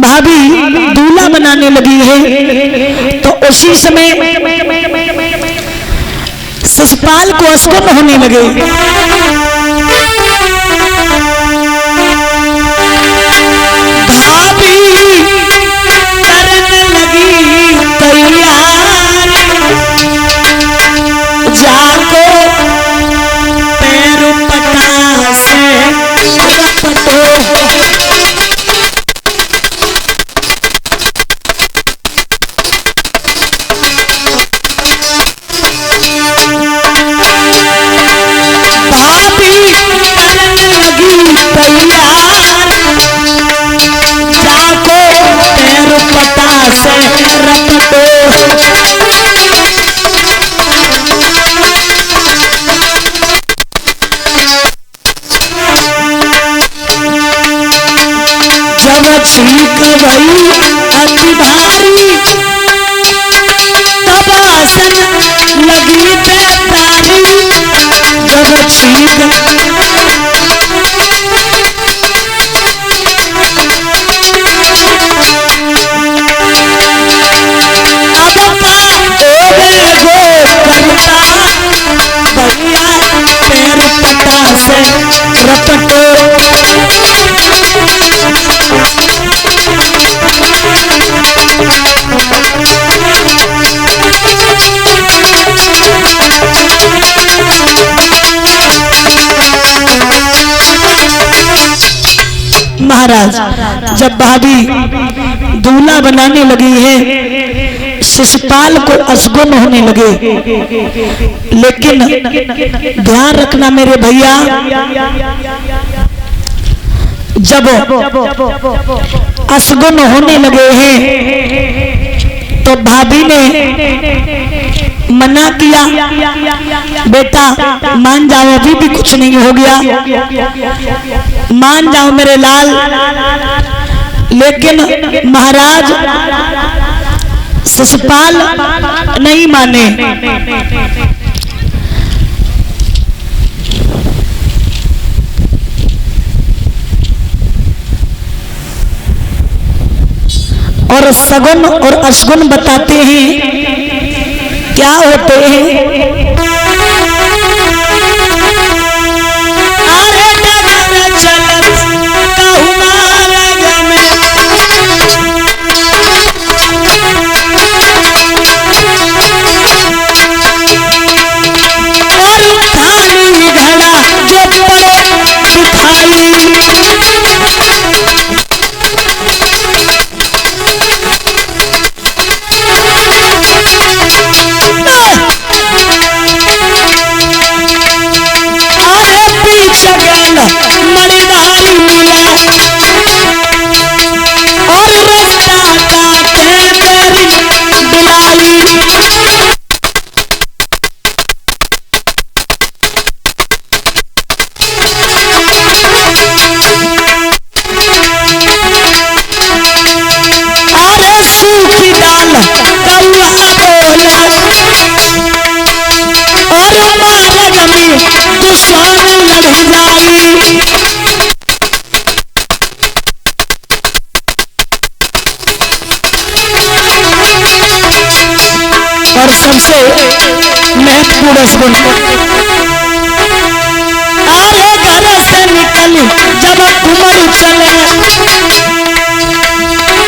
भाभी दूल्हा बनाने लगी है तो उसी समय शिशुपाल को अस्पन होने लगे। भाभी करने लगी तैयार, जाको पैर पटा से रपटो। छींक गई अति भारी, तब आसन लगी बेतारी। जब छींक पैर पटा से रपटो। महाराज जब भाभी दूल्हा बनाने लगी है शिशुपाल को असगुन होने लगे, लेकिन ध्यान रखना मेरे भैया, जब असगुन होने लगे हैं तो भाभी ने मना किया, बेटा मान जाओ, अभी भी कुछ नहीं हो गया, मान जाओ मेरे लाल। लेकिन महाराज शिशुपाल नहीं माने। और सगुन और असगुन बताते हैं क्या होते हैं। अरे डगर चलत कहूँ मार्ग में, और उठानी घड़ा जो पड़े उठाई। मणिधारी मिला और रास्ता काटे तेरी बिलाई। अरे सूखी दाल कौआ बोला और मार्ग में दुश्मन लड़ जाई। और सबसे महत्वपूर्ण असगुन, अरे घर से निकली जब कुमारी चले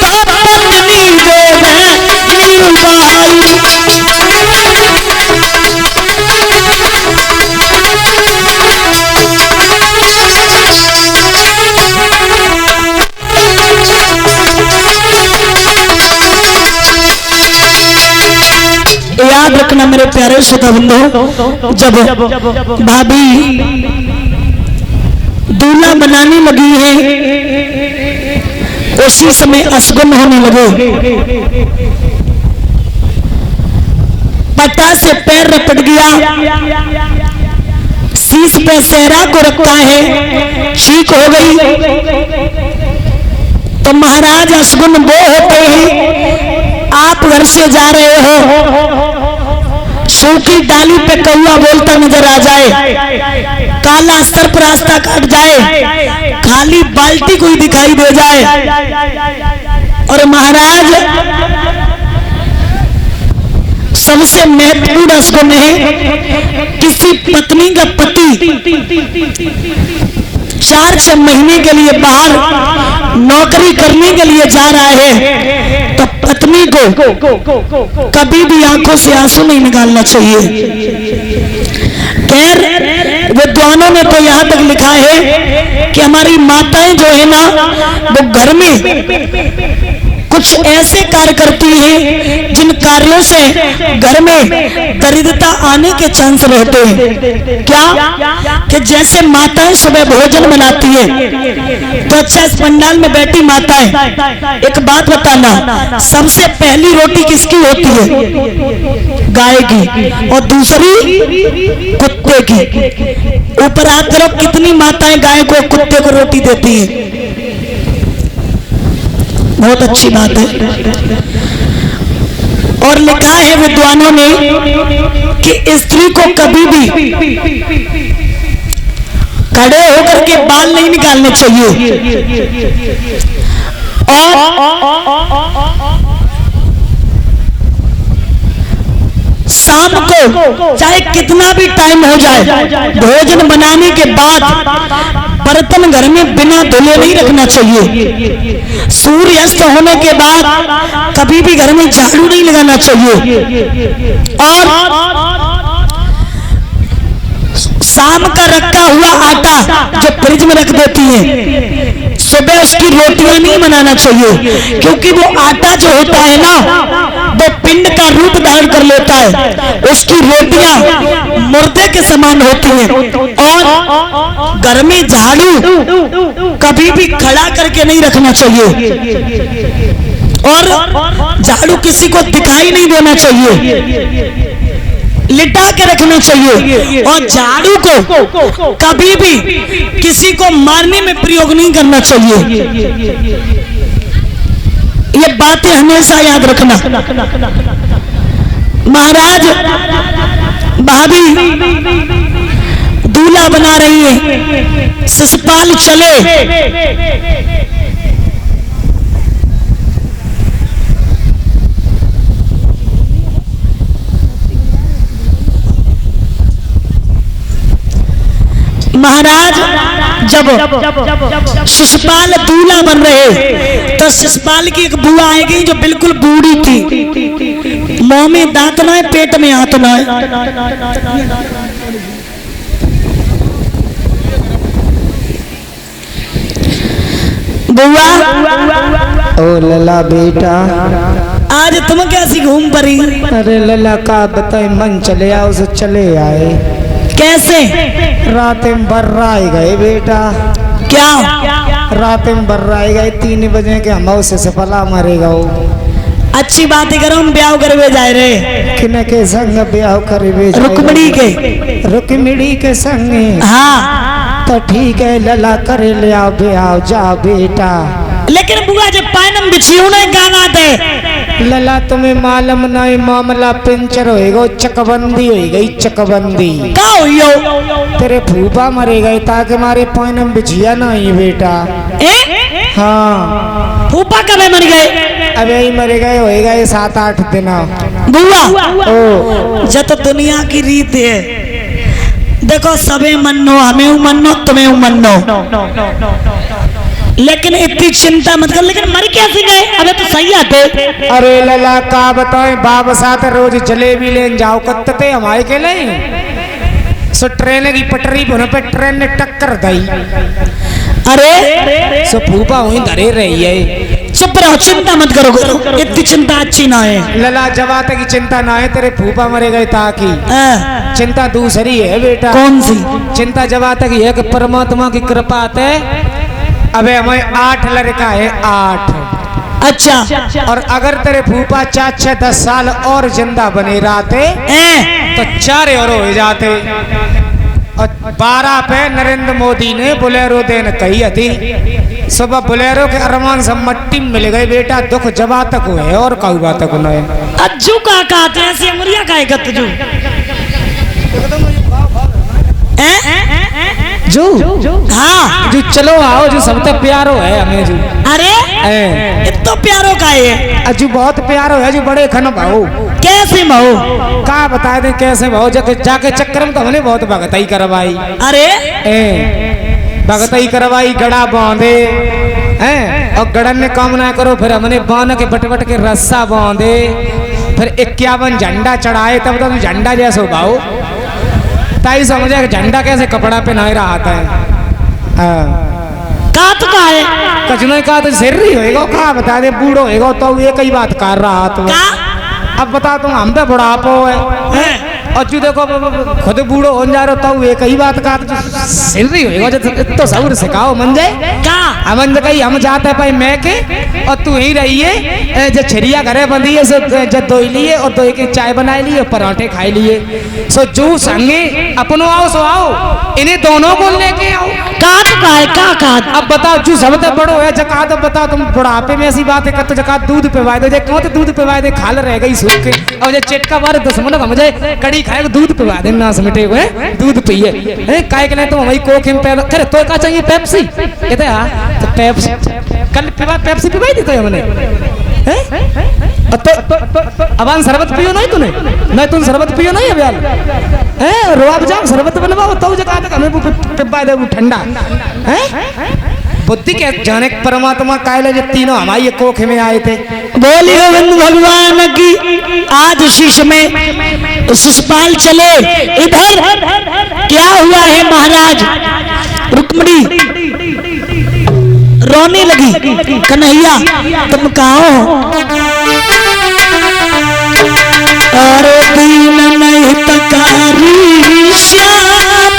तो पत्नी देवे मीरूबाई। याद रखना मेरे प्यारे श्रोता बंधु, जब भाभी दूल्हा बनाने लगी है उसी समय असगुन होने लगे। पटा से पैर रपट गया, शीश पे सेहरा को रखता है, चीख हो गई। तो महाराज असगुन वो होते हैं, आप घर से जा रहे हो, सूखी डाली पे कौआ बोलता नजर आ जाए, काला सर्प रास्ता काट जाए, खाली बाल्टी कोई दिखाई दे जाए और महाराज सबसे महत्वपूर्ण असगुण है, किसी पत्नी का पति 4-6 महीने के लिए बाहर नौकरी करने के लिए जा रहा है तो पत्नी को कभी भी आंखों से आंसू नहीं निकालना चाहिए। खैर विद्वानों ने तो यहाँ तक लिखा है कि हमारी माताएं जो है ना वो घर में कुछ ऐसे कार्य करती हैं जिन कार्यों से घर में दरिद्रता आने के चांस रहते हैं। क्या कि जैसे माताएं सुबह भोजन बनाती है तो अच्छा इस पंडाल में बैठी माताएं एक बात बताना, सबसे पहली रोटी किसकी होती है? गाय की, और दूसरी कुत्ते की। ऊपर हाथ करो, कितनी माताएं गाय को कुत्ते को रोटी देती है? बहुत अच्छी बात है। और लिखा है विद्वानों ने कि स्त्री को कभी भी खड़े होकर के बाल नहीं निकालने चाहिए और शाम को चाहे कितना भी टाइम हो जाए भोजन बनाने के बाद बर्तन घर में बिना धुले नहीं रखना चाहिए। सूर्यास्त होने के बाद कभी भी घर में झाड़ू नहीं लगाना चाहिए और शाम का रखा हुआ आटा जो फ्रिज में रख देती है सुबह उसकी रोटियां नहीं बनाना चाहिए, क्योंकि वो आटा जो होता है ना वो पिंड का रूप धारण कर लेता है, उसकी रोटियां मुर्दे के समान होती हैं। और घर में झाड़ू कभी भी खड़ा करके नहीं रखना चाहिए और झाड़ू किसी को दिखाई नहीं देना चाहिए, लिटा के रखना चाहिए। और झाड़ू को कभी भी किसी को मारने में प्रयोग नहीं करना चाहिए। ये बातें हमेशा याद रखना। महाराज भाभी दूल्हा बना रही है, शिशुपाल चले महाराज जब शिशुपाल दूल्हा बन रहे तो शिशुपाल की एक बुआ आएगी जो बिल्कुल बूढ़ी थी, मुंह में दांत ना है, पेट में हाथ ना है। बुआ ओ लला बेटा, आज तुम कैसी घूम पड़ी? अरे लला का बताए, मन चले आओ से चले आए। कैसे? रात में बर्राए गए बेटा। क्या रात में बर्राए गए? 3 बजे के हम से सफला मरेगा। अच्छी बात करो, हम ब्याह करवे जाए रहे। किने के संग ब्याह करवे? रुक्मिणी के। रुक्मिणी के संग? हाँ तो ठीक है लला करे ले आओ ब्याह, जा बेटा। लेकिन बुआ जब पायनम बिछियो नहीं गाना दे लला तुम्हें मालूम नहीं, मामला पंचर होएगा, चकबंदी हो गई, चकबंदी। क्या हुई? तेरे फूफा मरे गए ताकि मारे पायनम बिछिया नहीं बेटा। हाँ फूफा कब मर गए? अबे ही मरे गए, हो गए 7-8 दिन। बुआ जब दुनिया की रीत है, देखो सबे मनो, हमें मनो, तुम्हें मनो, लेकिन इतनी चिंता मत कर। लेकिन मर कैसे गए? अबे तो सही आते। अरे लला का बताए, बाप साथ रोज जलेबी लेन जाओ कत्ते हमारे के लिए। सो ट्रेन की पटरी पे ट्रेन ने टक्कर दी। अरे सो फूफा वहीं धरे रही है। चुप रहो, चिंता मत करो, इतनी चिंता अच्छी ना है। लला जवा तक की चिंता ना है, तेरे फूफा मरे गए ताकि चिंता दूसरी है बेटा। कौन सी चिंता? जवा तक है कि परमात्मा की कृपा है। अबे हमें 8 लड़का है, 8। अच्छा, और अगर तेरे फूफा 4-6-10 साल और जिंदा बने रहते तो 4 और हो जाते। और 12 पे नरेंद्र मोदी ने बोलेरो देन कही थी। सुबह बोलेरो के अरमान सब मट्टी मिल गए बेटा। दुख जबा तक हुए और कहुआ तक नहीं। अज्जू का कहते हैं, ऐसे मुरिया का है तुझू जो। हाँ जो चलो आओ, जो सब तक प्यारो है हमें जो। अरे तो प्यारो का है अजू बहुत प्यारो है अजू बड़े खन भाऊ कैसे महो का बता दे कैसे भाऊ जाके चक्कर में तो हमने बहुत भगतई करवाई अरे भगतई करवाई गड़ा बांधे हैं और गड़न ने काम ना करो फिर हमने बांध के बट के रस्सा बांधे फिर 51 झंडा चढ़ाए तब तो झंडा जैसो भाऊ ताई समझे झंडा कैसे कपड़ा पहनाए रहा था का तो का है कुछ नहीं कहा तो सिर नहीं होएगा कहा बता दे बूढ़ो होएगा तो ये कई बात कर रहा तो का अब बता तुम हम तो बुढ़ापो है और तू देखो खुद बूढ़ो हो जा रहा तो एक ही बात का सिर नहीं होएगा तो सबूर सिखाओ मन जाए का अमन कही हम जाते भाई मैं के और तू ही रहिए जब छरिया घरे बंधी है जब दो लिए और दो की चाय बनाई लिए पराठे खाई लिए सो जो संगे अपनो आओ सो आओ इन्हें दोनों को लेके आओ का अब बताओ जो सब तो बड़ो है जका तो बताओ तुम बुढ़ापे में ऐसी बात है तो जका दूध पिवाए दो क्यों तो दूध पिवाए दे खाल रह गई सूख के और जो चेटका बार 10 मिनट हम जाए कड़ी खाए दूध पिवा दे ना समेटे हुए दूध पिए काय के नहीं तो वही कोक में पैदा करे तो क्या चाहिए पेप्सी कहते हाँ तो पेप्सी कल पेप्सी पिवाई दी तो हमने अब शरबत पियो नहीं तूने नहीं तुम शरबत पियो नहीं अभी रुआब जाम शरबत बनवाओ तो जगह तक हमें पिपा दे ठंडा बुद्धि के जाने परमात्मा कायले जो तीनों हमारी कोख में आए थे बोली गोविंद भगवान की आज शीश में शिषपाल चले इधर क्या हुआ है महाराज रुक्मणी रोने लगी कन्हैया तुम कहाँ हो अरे दीन नहीं तकारी श्याम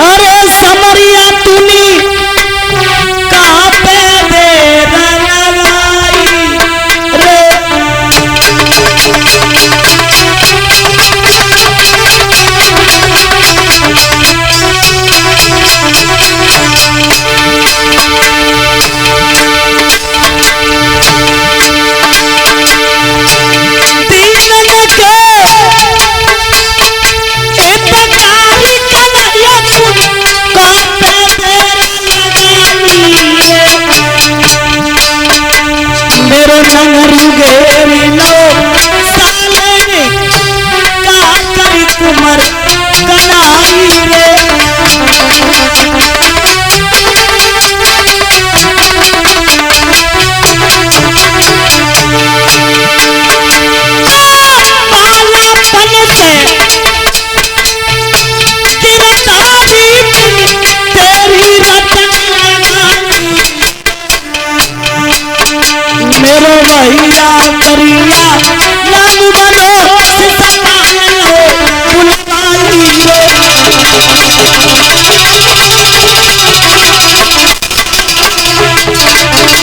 अरे समरिया तूनी कहाँ पे दे रंगलाई रे घेरी लो साले का करी कुमर कनाई रे बालापन से गिरधारी तेरी रतन मेरो भैया करिया लाल बन